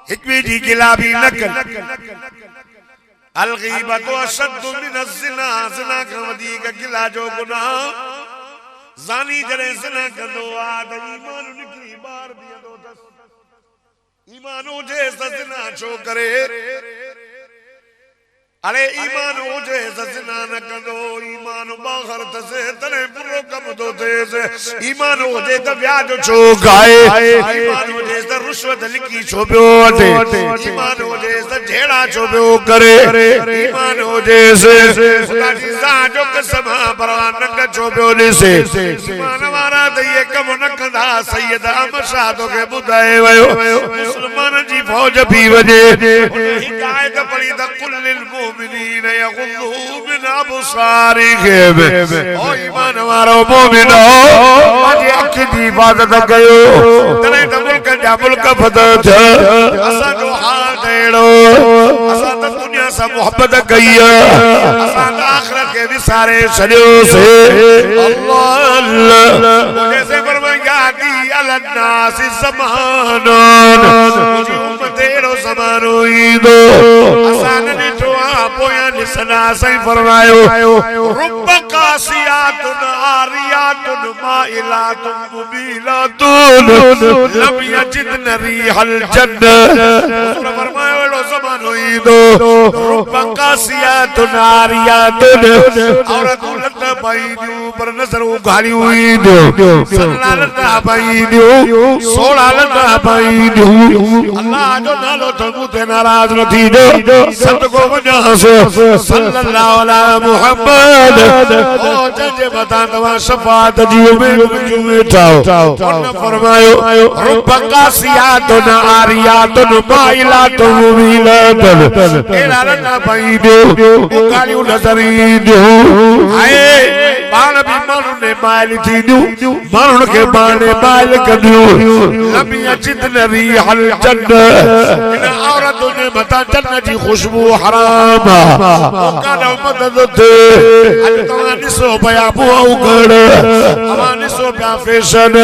हिकवी जी गिला भी न कर अलगीबत अशद मिन ज़िना ज़िना का वधीक गिला जो गुनाह ज़ानी जरे ज़िना कंदो आ त ईमान निकरी बार बीहंदो तस ईमान हुजे त ज़िना छो करे अरे ईमान हुजे त ज़िना न कंदो ईमान बाहर तसे तने बुरो कम तो थे ईमान हुजे त व्याज छो गाए ईमान हुजे त रुश्वत लिखी छो पियो वठे ईमान हुजे त झेड़ा छो पियो करे ईमान हुजे खुदा जी ज़ात जो कसम परवाह न छो पियो ॾिसे ईमान वारा त ये कम न कंदा सैयद अहमद शाह तोखे ॿुधाए वयो मुस्लमान जी फौज भी वञे हिदायत पढ़ी त कुल्लिल मुमिनीन यग़ुद्दू मिन अबसारिहिम ओ ईमान वारो मोमिनो पंहिंजी अखि जी हिफ़ाज़त कयो तॾहिं त मुल्क जा मुल्क फतह थिया असांजो हाल अहिड़ो असां त दुनिया सां मोहबत कई असां त आख़िरत खे विसारे छॾियोसीं अल्लाह अल्लाह जैसे फरमाया कि अलन्नास ज़मानुन मुंहिंजी उम्मत अहिड़ो ज़मानो ईंदो असां न ॾिठो आहे पोयां ॾिसंदा साईं फरमायो रुब कासियातुन आरियातुन माइलातुन मुबीलातुन लम यजिदन रिहल जन्नत फरमायो अहिड़ो ज़मानो ईंदो रुब कासियातुन आरियातुन औरतूं लट पाईंदियूं पर नज़र उघाड़ियूं ईंदियूं सन्ना लटा पाईंदियूं सोढ़ा लटा पाईंदियूं अल्लाह जो नालो त मूं ते नाराज़ न थींदो सदको वञांस सल्लल्लाहु अला मुहम्मद ओ जंहिंजे मथां तव्हां शफ़ाअत जी उम्मीद मुंहिंजूं वेठाओ उन फरमायो रुब कासियातुन आरियातुन माइलातुन मुबीलातुन अहिड़ा लटा पाईंदियूं उघाड़ियूं नज़र ईंदियूं हाय पाण बि माण्हुनि ने माइल थींदियूं माण्हुनि खे पाण माइल कंदियूं लम यजिदन रिहल जन्नत इन औरतुनि जे मथां जन्नत जी खुशबू हराम काॾो मदद थे अॼु तव्हां ॾिसो पिया बुआ उघड़ तव्हां ॾिसो पिया फैशन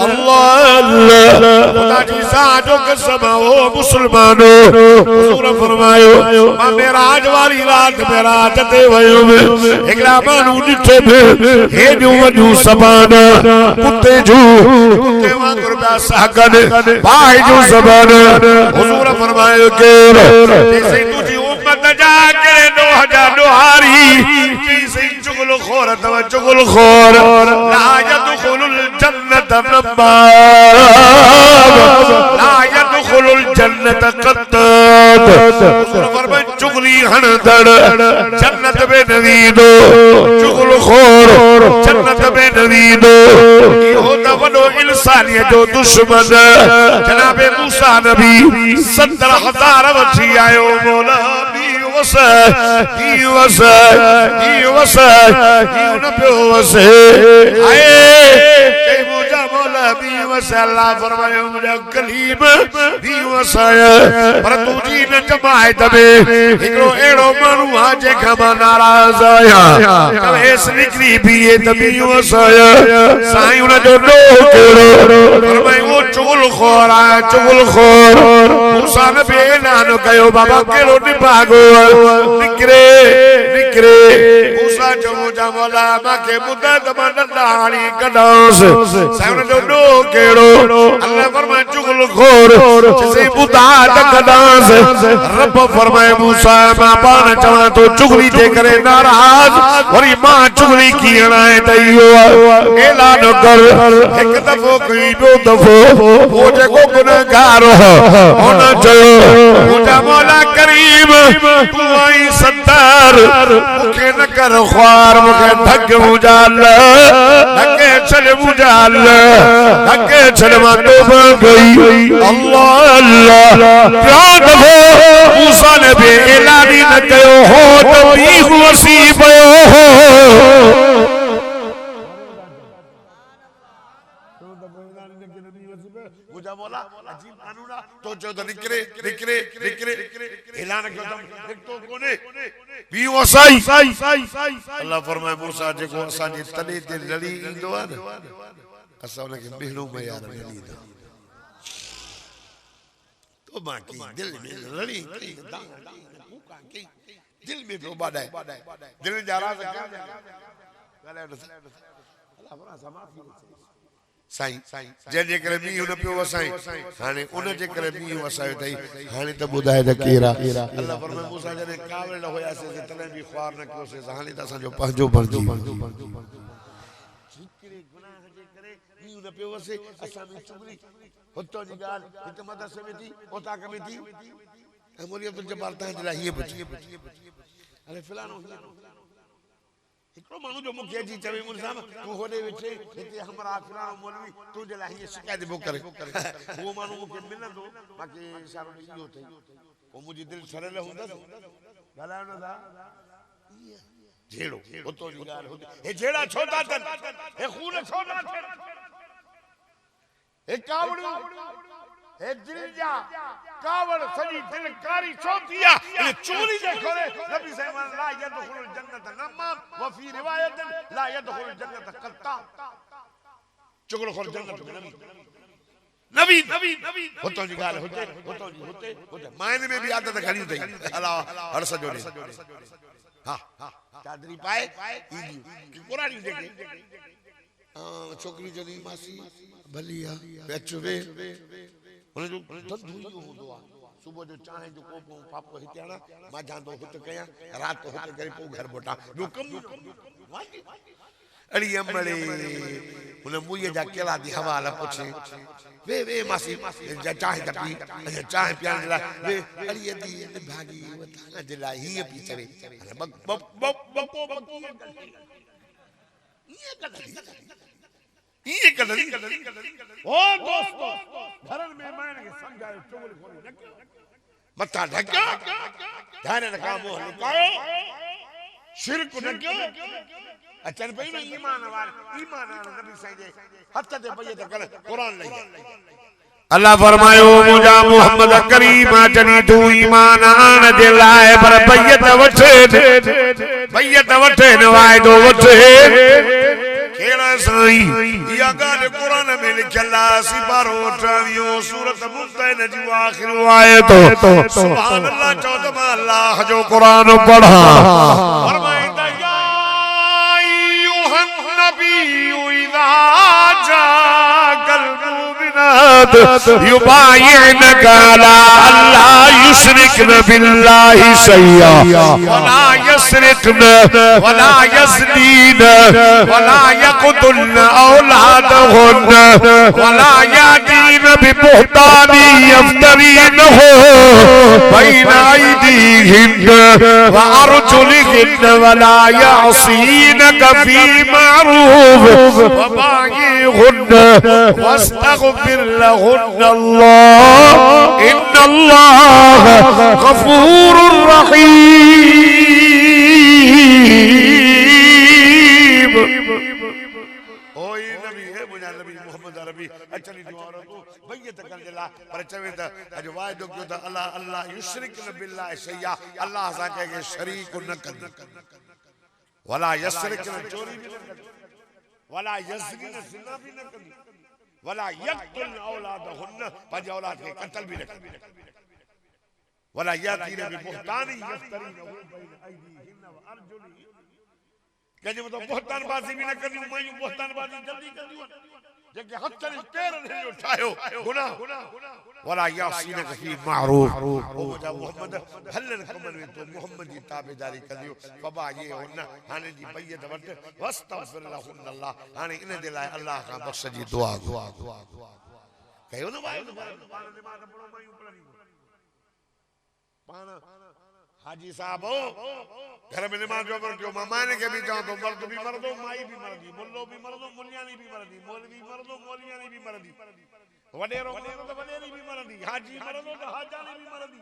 अल्लाह अल्लाह खुदा जी ज़ात जो कसम हो मुस्लमानो हुज़ूर फरमायो मां मेराज वारी रात मेराज ते वयुमि हिकिड़ा माण्हू ॾिठे हेॾियूं वॾियूं ज़बान कुते वांगुरु पिया सागन भाई जूं ज़बान हुज़ूर फरमायो केरु जेसीं तुंहिंजी उम्मत जा कहिड़े ॾोह जा ॾोहारी जेसीं चुगल खोर अथव चुगल खोर ला यदखुलुल जन्नत नब्बाब ला यदखुलुल जन्नत क़त्तात हुज़ूर फरमायो चुगली हणंदड़ जन्नत में न वेंदो चुगल खोर जन्नत में न वेंदो इहो त वॾो इंसानियत जो दुश्मन जनाब मूसा नबी 70,000 वठी आयो मौला न पियो वसे हाय मुंहिंजा मौला बि वसे अल्लाह फरमायो मुंहिंजा कलीम बि वसाया पर तुंहिंजी न जमायत में हिकिड़ो अहिड़ो माण्हू आहे जंहिंखां मां नाराज़ आहियां हेस निकिरी बीहे त बि वसाया साईं हुनजो ॾोह कहिड़ो फरमायो वो चुगलखोर आहे चुगलखोर मूसा नबी ऐलान कयो बाबा कहिड़ो निभागो निकिरे निकिरे मूसा चयो जा मौला मूंखे ॿुधाए त मां नंढा हाणी कढांसि साईं हुनजो ॾोह कहिड़ो अल्लाह फरमाए चुगलखोर चइसई ॿुधाए त कढांसि रब फरमाए मूसा मां पाण चवां थो चुगली जे करे नाराज़ वरी मां चुगली कीअं आहे त इहो ऐलान कर हिकु दफ़ो कई ॿियो दफ़ो उहो जेको गुनहगार हुन चयो मुंहिंजा मौला करीम तूं आई सत्तार मूंखे न कर ख्वार मूंखे ढक मुंहिंजा ढके छॾ मुंहिंजा ढके छॾ मां तौबा कई अल्लाह अल्लाह ॿियो दफ़ो मूसा ने बि ऐलान ई न कयो हो त बीख वसी पियो तो जो तो निकरे निकरे निकरे ऐलान कयो त तो कोने बी वसाई अल्लाह फरमाए मूसा जेको असां जी तने ते लड़ी ईंदो आहे न असां उनखे ॿेड़ो में यार लड़ींदा बाकी दिल में लड़ी की दिल में तो बात है दिल में जा रहा है क्या साईं जे करे मी हुन पियो वसाई हाने उन जे करे मी वसायो तई हाने त बुधाए त केरा अल्लाह फरमाए मूसा जने कावड़ होया से तने भी ख्वार न कयो से हाने त असा जो पंजो बरजी जिकरे गुनाह जे करे मी हुन पियो वसे असा में चुगली हुतो जी गाल हित मदरसे में थी ओता में थी मोरी अब्दुल जब्बार ता दिला ये बची अरे फलानो एकड़ो मानू जो मुखे जी चवे मुन साहब तू होडे विचे हिते हमरा फलानो मौलवी तू जे ला ये शिकायत बो करे वो मानू मुखे मिलंदो बाकी इशारो इयो थई ओ मुजी दिल सरल हुंदा गालायो न था जेड़ो हुतो जी गाल हो ए जेड़ा छोटा तन ए खून छोटा तन ए कावड़ू ए दिल जा कावड़ सजी दिल कारी छोटिया ए चोरी जे करे नबी साहब ला यदखुल जन्नत नमाम व फी रिवायत ला यदखुल जन्नत कत्ता चुगल खोल जन्नत में नबी होतो जी गाल होते मायने में भी आदत घणी थई अला हर सजोड़े हां चादरी पाए ई पुरानी देखे छोकरी जदी मासी भलिया बेचवे उन जो धंधो होंदो आ सुबह जो चाहे जो को पापो हिते आना मां जांदो हित कया रात हिते करे पो घर बोटा जो कम अड़ी अमड़े उन मुए जा केला दी हवाला पूछे वे मासी चाहे तपी चाहे पियान ला वे अड़ी दी भागी वता दिला ही पी चवे बक बक बक ये कदली ओ दोस्तों घरन में मान के समझायो चुगल खोली मत्था ढक्या ध्यान रखा मोह लुकायो शिरक न क्यों अचन पई न ईमान वाले नबी साईं जे हथ ते पई त कर कुरान लई अल्लाह फरमायो मुजा मोहम्मद करीम जनी तू ईमान आन दे लाए पर बैयत वठे नवाए दो वठे केड़ा साईं या गाल कुरान में लिखल सी बारो ठावियो सूरत मुमतहिन जी आखिर आयत सुभान अल्लाह चौथ में अल्लाह जो कुरान पढ़ा फरमाइंदा या अय्युहन नबी इज़ा जाकल मुमिनात युबायिनका अला अल्ला युशरिकन बिल्लाहि शैया वला यसरिकन वला यज़नीन वला यक़तुलन औलादहुन वला यातीन बिबुहतानि यफ्तरीनहु बैन अयदीहिन व अर्जुलिहिन वला यअसीनक फी मारूफ वबायिहुन वस्तगफिर लहुन अल्लाह इन्नल्लाह गफूरुर रहीम ओए नबी है मुजा नबी मोहम्मद अरबी अचली दुआरो तो बैयत कर दिला पर चवे त अज वायदो क्यों त अल्लाह अल्लाह युशरिकन बिल्लाह शैया अल्लाह सा के शरीक न कर वला यसरिकन चोरी भी न कर वला यज़नीन ज़िना भी न कर वला यक़तुल औलादहुन पंज औलाद के कत्ल भी न कर वला यातीन बिबुहतानि यफ्तरीनहु बैन अयदीहिन व अर्जुलिहिन कजे मतलब बुहतान बाजी भी न करनी मायूं बुहतान बाजी जल्दी कर दियो जेके हथ ने पैर ने उठायो गुनाह वला यासीन फी मारूफ ओ जा मोहम्मद हलन कमन में तो मोहम्मद की ताबेदारी करियो बाबा ये होना हाने जी बैयत वट वस्तगफिर लहुन अल्लाह हाने इन दे लाए अल्लाह का बख्श जी दुआ कयो न भाई पान हाजी साहब घर में नमाज जो पर क्यों मामाने के भी जाओ तो मर्द भी मर्दो माई भी मर्दी मुल्लो भी मर्दो मुलियानी भी मर्दी मौलवी मर्दो मौलियानी भी मर्दी वडेरो तो वडेरी भी मर्दी हाजी मर्दो तो हाजानी भी मर्दी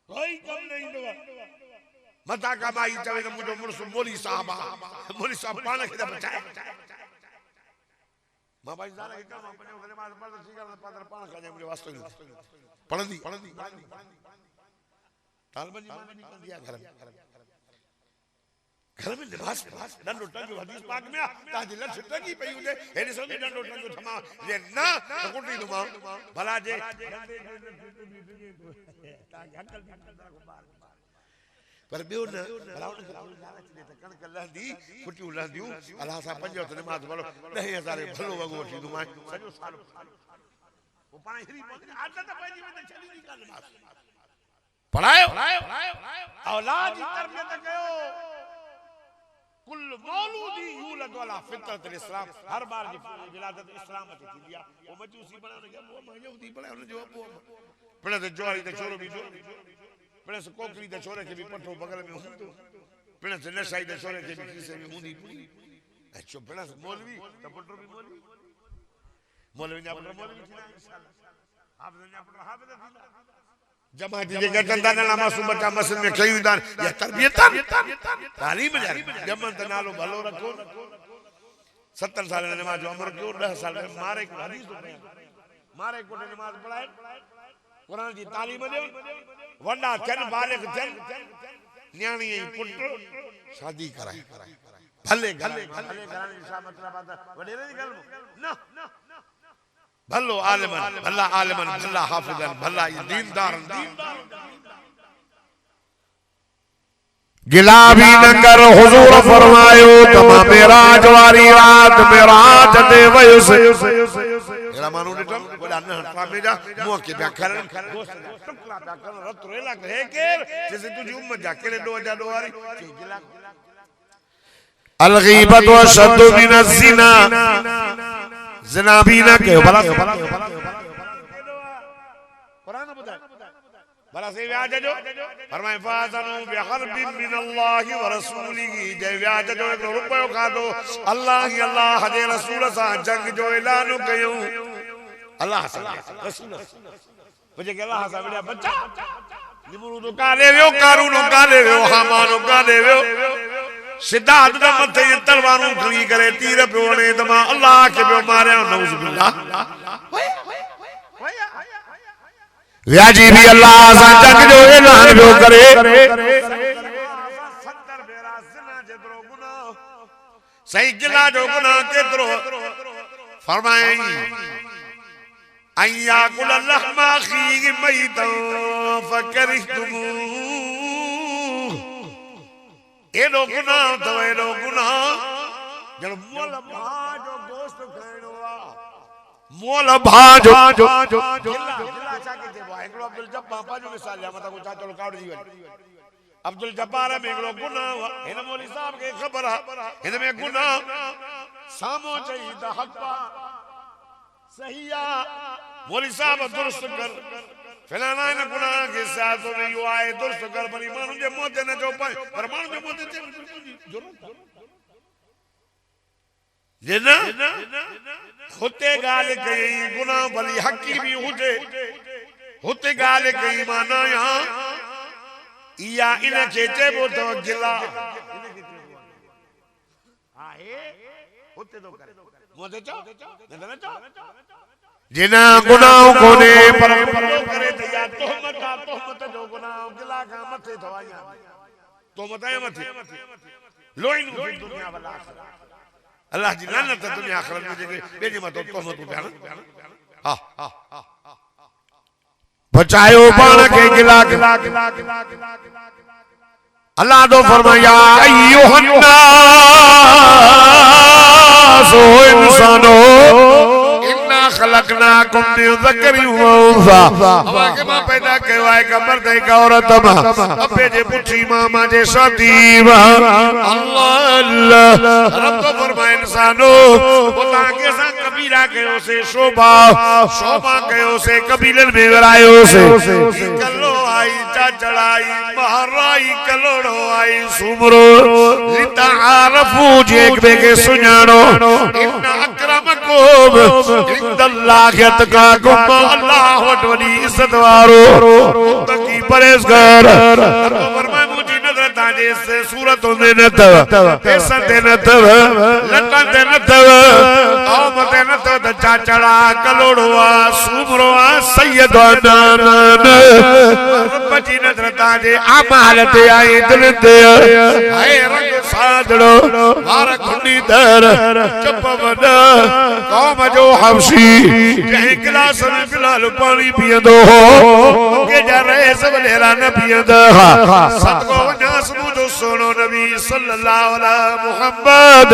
कोई कम नहीं दो मता का माई चवे तो मुझे मुर्स मौली साहब पान के बचाए मां भाई जाने के काम अपने घरे में मर्द ठीक है पादर पान का मुझे वास्तव पढ़दी तालबन जी माने निकल दिया घर घर में लिबास डंडो टंगो हदीस पाक में ताजी लठ टंगी पई हुजे हेने सोनी डंडो टंगो थमा जे ना तो कुटी दुमा भला जे पर बियो न भला उन लालच ने त कणक लहंदी कुटियूं लहंदियूं अल्लाह सा पंज वक्त नमाज पढ़ो 10000 भलो वगो वठी दुमा सॼो साल वो पाण हिरी आदत पइजी वने चली नी का नमाज पढ़ायो औलाद जी तरबियत कयो कुल मौलूदी यूलद वाला फितरत इस्लाम हर बार जी विलादत इस्लाम ते थी दिया वो मजूसी बनाने के वो यहूदी बड़ा उन जो पड़े तो जोरी ते छोरो भी जो पड़े से कोकरी ते छोरे के भी पठो बगल में हुंदो पड़े से नशाई ते छोरे के भी खीसे में हुंदी पूरी अच्छा पड़े से मौलवी तो पठो भी मौलवी ने अपना मौलवी इंशाल्लाह हाफिज ने अपना हाफिज थी जमात जे गटंदा ना मासूम बच्चा मस्जिद में कयूं दान या तरबियत तालीम जार जमन त नालो भलो रखो 70 साल ने नमाज उम्र क्यों 10 साल में मारे को हदीस तो मारे को नमाज पढ़ाए कुरान जी तालीम दे वडा चन बालिग चन न्याणी पुत्र शादी कराए भले घराने सा मतलब आता वडेरे जी गल ना भलो आलिमन भला हाफिजन भला दीनदार गिला भी न कर हुजूर फरमायो तमा मेराज वारी रात मेराज दे वयुस एड़ा मानू ॾिठम वॾा न हटवा में जा मुंह के पिया करन टुकला पिया करन रत रेला हे केर जैसे तुझी उम्मत जा केड़े डो जा डो वारी गिला अलगीबत व शद्द मिन ज़िना ज़िना भी न कयो भला कुरान बुधाए भला से व्याज जो फरमाए फाज़नु बिहरबिन मिन अल्लाह व रसूलिही जे व्याज जो एक रुपयो खादो अल्लाह जे रसूल सा जंग जो ऐलान कयो अल्लाह सा रसूल मुझे के अल्लाह सा बड़ा बच्चा निमरूद काले वियो कारून काले वियो हामान काले वियो सिद्धार्थ दा मथे तलवारूं खणी करे तीर पियो वणे त मां अल्लाह के पियो मारिया नऊज़ बिल्लाह व्याजी भी अल्लाह सा जंग जो ऐलान पियो करे 70 भेरा ज़िना जेतिरो गुनाह सही गिला जो गुनाह केतिरो फरमाए अय्या कुल लहमा खी मैतन फकरितुम एडो गुनाह तो एडो गुनाह जण मोल भाजो गोश्त खाइणो आ मोल भाजो गिला छा के देबो एकड़ो अब्दुल जब्बार पाजो मिसाल या मता को चाचो कावड़ जी वने अब्दुल जब्बार में एकड़ो गुनाह हिन मौलवी साहब के खबर है हिन में गुनाह सामो चई त हक सही आ मौलवी साहब दुरुस्त कर फलाना इन गुनाह के साथ में यो आए दुरुस्त कर पर मानू जे मोते न जो पाए पर मानू जे मोते ते जरूरत जे ना होते गाल कई गुनाह भली हकी भी हुजे होते गाल कई माना यहां इया इन के चेबो तो गिला आहे होते तो करे मोते चो न चो जिना गुनाह कोने पर करे त या तोहमत जो गुनाह गिला का मथे थवाया तोहमत है मथे लोइन दुनिया वाला अल्लाह जी लानत दुनिया आखिरत में जे बेजी मत तोहमत पे हां बचायो बाण के गिला अल्लाह तो फरमाया अय्युहन नास ओ इंसानो खलकनाकुम मिन ज़करिन व उन्सा हवा के मां पैदा कयो है का मर्द है का औरत मां अबे जे पुछी मां जे शादी अल्लाह रब तो फरमाए इंसानो बोला के सा कबीरा कयो से शोभा कयो से कबीलन में वरायो से कलो आई चा चढ़ाई महाराई कलोड़ो आई सुमरो लितारफू जे एक बे के सुनानो इन अकरमकुम इंदल्लाह का गुम अल्लाह वट वडी इज्जत वारो तकी परहेजगार फरमाए मुझी नजर ताजे से सूरत दे न तव पेसन दे न तव लटन दे न तव कौम दे न तव त चाचड़ा कलोड़वा सुमरवा सैयद नान रब जी नजर ताजे अमाल ते आई दिल ते हाय रंग सादड़ो वार खुंडी दर चप वदा कौम जो हबशी जह गिलास में फिलहाल पानी पियंदो हो के जा रहे सब लेरा न पियंदा सदको वनास मुझो सुनो नबी सल्लल्लाहु अलैहि मुहम्मद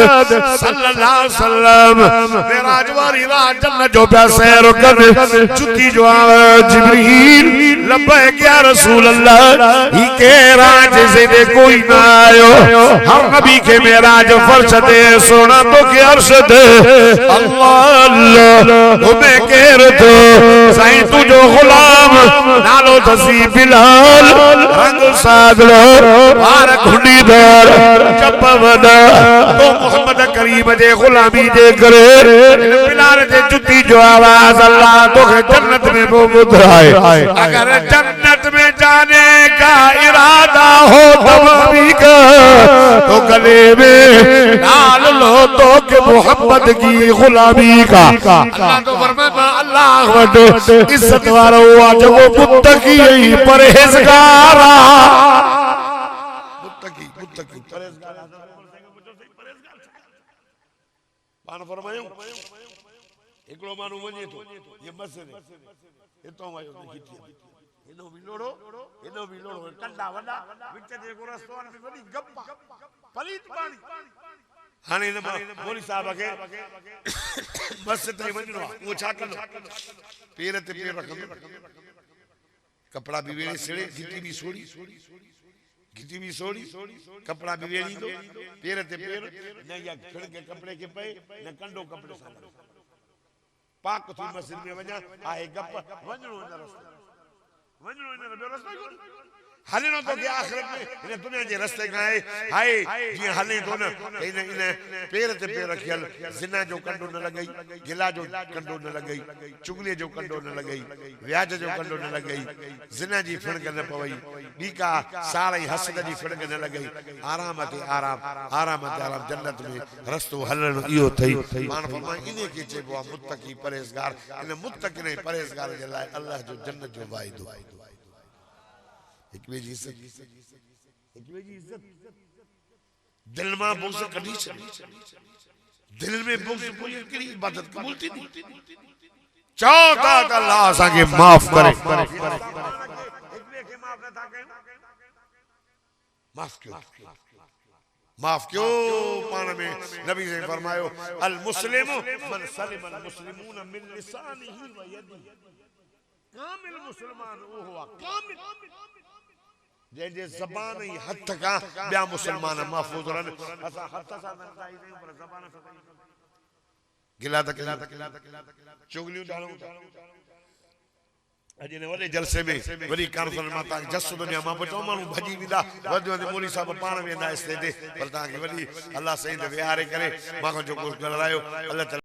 सल्लल्लाहु अलैहि वसल्लम मेराज वारी रात जन्नत जो प्या सैर कर जुती जो जिब्रील लब्बैक या रसूल अल्लाह ही के राज से दे कोई ना आयो हर नबी के मेराज फर्श दे सोना तो के अर्श दे अल्लाह अल्लाह तुम्हें केर दो साईं तुझो गुलाम नालो तसी बिलाल रंग सागलो वार खुंडी दर चप वदा तो मोहम्मद करीम दे गुलामी दे करे बिलाल दे जुती जो आवाज अल्लाह तो के जन्नत में वो बुधराए अगर जन्नत में जाने का इरादा हो नबी का तो गले में डाल लो तो के मोहम्मद की गुलामी का अल्लाह तो फरमाता अल्लाह वडो इज्जत वाला हुआ जब वो मुत्तकी परहेजगार मुत्तकी मुत्तकी परहेजगार पान फरमायो एकलो मानु वने तो ये मसले एतो आयो देखी एनो बिलोड़ो कंडा वडा विच जे को रस्तोन में वडी गप्पा पलीत पानी हाने न मौलवी साहब के बस ते वणो वो छा कर पैर ते पैर रख कपड़ा भी वेड़े सेड़े गिटी भी सोड़ी कपड़ा भी वेड़ी दो पैर ते पैर न या खड़ के कपड़े के पे न कंडो कपड़े सा पाक थी मस्जिद में वजा आए गप वणो न रास्ता हलनो तो के आखिरत में इन दुनिया जे रास्ते गए हाय जी हले तो न इन पैर ते पैर रखियल जिना जो कंडो न लगई गिला जो कंडो न लगई चुगली जो कंडो न लगई व्याज जो कंडो न लगई जिना जी फिणक न पवई बीका सारी हसद जी फिणक न लगई आराम ते आराम जन्नत में रस्तो हलन इयो थई मान फरमा इने के चेबो मुत्तकी परहेजगार इन मुत्तकी ने परहेजगार के लाए अल्लाह जो जन्नत जो वायदो एक वे जी इज्जत दिल में बुग़्ज़ कदी दिल में बुग़्ज़ कोई कड़ी इबादत कबूल थी चाहता अल्लाह असा के माफ करे एक वे के माफ न था के माफ क्यों पान में नबी ने फरमायो अल मुस्लिमु मन सलिम अल मुस्लिमून मिन लिसानिही व यदिही कामिल मुसलमान वो हुआ कामिल जे ज़बान ही हथ का बया मुसलमान महफूज रहन असा हथ सा नंदाई नहीं पर ज़बान सा गिला चुगलियों डालो अजे ने वडे जलसे में वडी कॉन्फ्रेंस में ता जस दुनिया में बचो मानू भजी विदा वद मौलवी साहब पाण में ना इस्ते दे पर ता के वडी अल्लाह सही दे विहारे करे मां को जो कुछ करायो अल्लाह